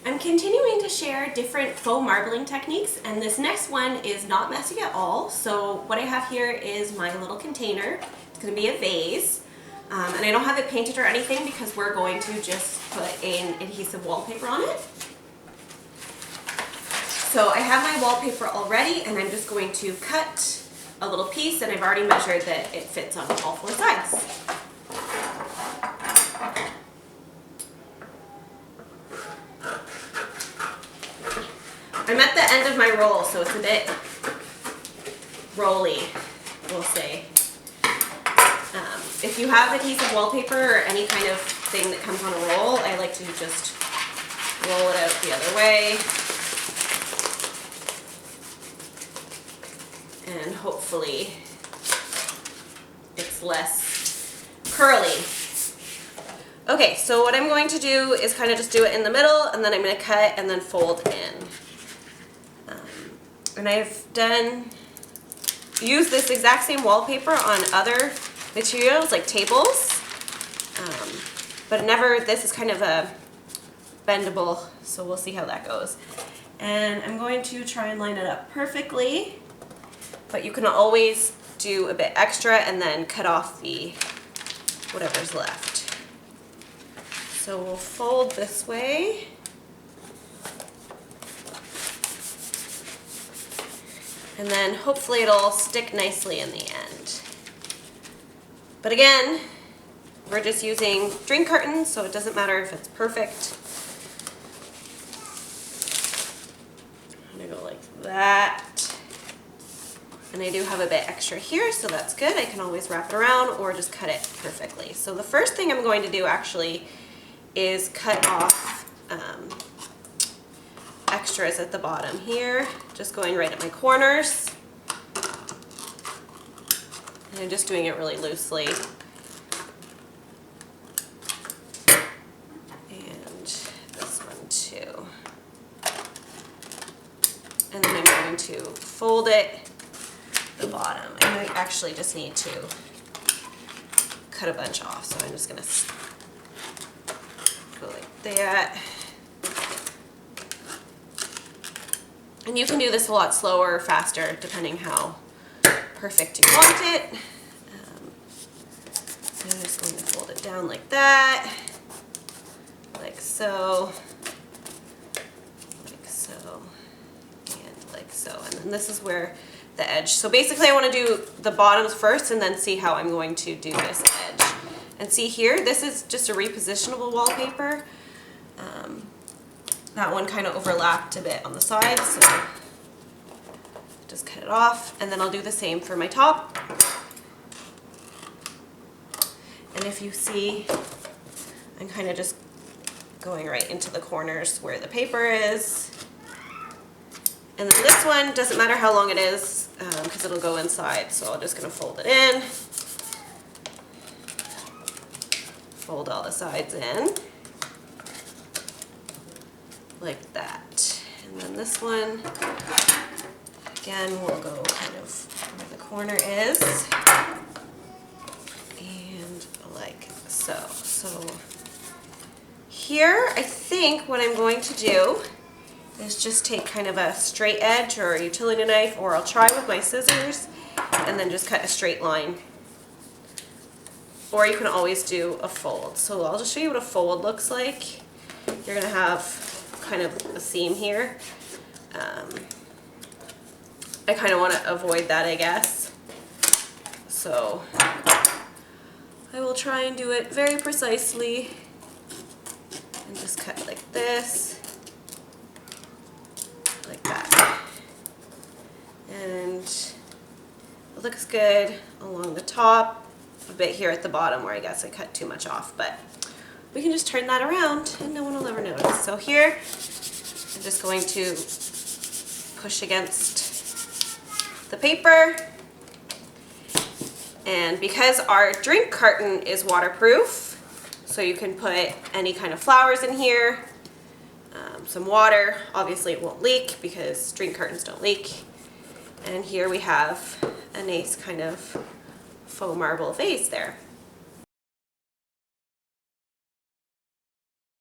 I'm continuing to share different faux marbling techniques, and this next one is not messy at all. So what I have here is my little container. It's going to be a vase, and I don't have it painted or anything because we're going to just put an adhesive wallpaper on it. So I have my wallpaper already, and I'm just going to cut a little piece, and I've already measured that it fits on all four sides. I'm at the end of my roll, so it's a bit rolly, we'll say. If you have adhesive wallpaper or any kind of thing that comes on a roll, I like to just roll it out the other way. And hopefully it's less curly. Okay, so what I'm going to do is kind of just do it in the middle, and then I'm going to cut and then fold in. And I've used this exact same wallpaper on other materials like tables, but this is kind of a bendable, so we'll see how that goes. And I'm going to try and line it up perfectly, but you can always do a bit extra and then cut off the whatever's left. So we'll fold this way. And then hopefully it'll stick nicely in the end. But again, we're just using drink cartons, so it doesn't matter if it's perfect. I'm gonna go like that. And I do have a bit extra here, so that's good. I can always wrap it around or just cut it perfectly. So the first thing I'm going to do actually is cut off extras at the bottom here, just going right at my corners. And I'm just doing it really loosely. And this one too. And then I'm going to fold it at the bottom. I might actually just need to cut a bunch off, so I'm just going to go like that. And you can do this a lot slower or faster depending how perfect you want it. So I'm just going to fold it down like that, like so, and like so. And then this is where the edge. So basically I want to do the bottoms first and then see how I'm going to do this edge. And see here, this is just a repositionable wallpaper. That one kind of overlapped a bit on the side, so just cut it off, and then I'll do the same for my top. And if you see, I'm kind of just going right into the corners where the paper is. And then this one, doesn't matter how long it is, because it'll go inside, so I'm just going to fold it in. Fold all the sides in. Like that. And then this one, again, we'll go kind of where the corner is. And like so. So here, I think what I'm going to do is just take kind of a straight edge or a utility knife, or I'll try with my scissors, and then just cut a straight line. Or you can always do a fold. So I'll just show you what a fold looks like. You're gonna have kind of a seam here. I kind of want to avoid that, I guess. So I will try and do it very precisely and just cut like this, like that. And it looks good along the top, a bit here at the bottom where I guess I cut too much off, but we can just turn that around and no one will ever notice. So here, I'm just going to push against the paper. And because our drink carton is waterproof, so you can put any kind of flowers in here, some water, obviously it won't leak because drink cartons don't leak. And here we have a nice kind of faux marble vase there.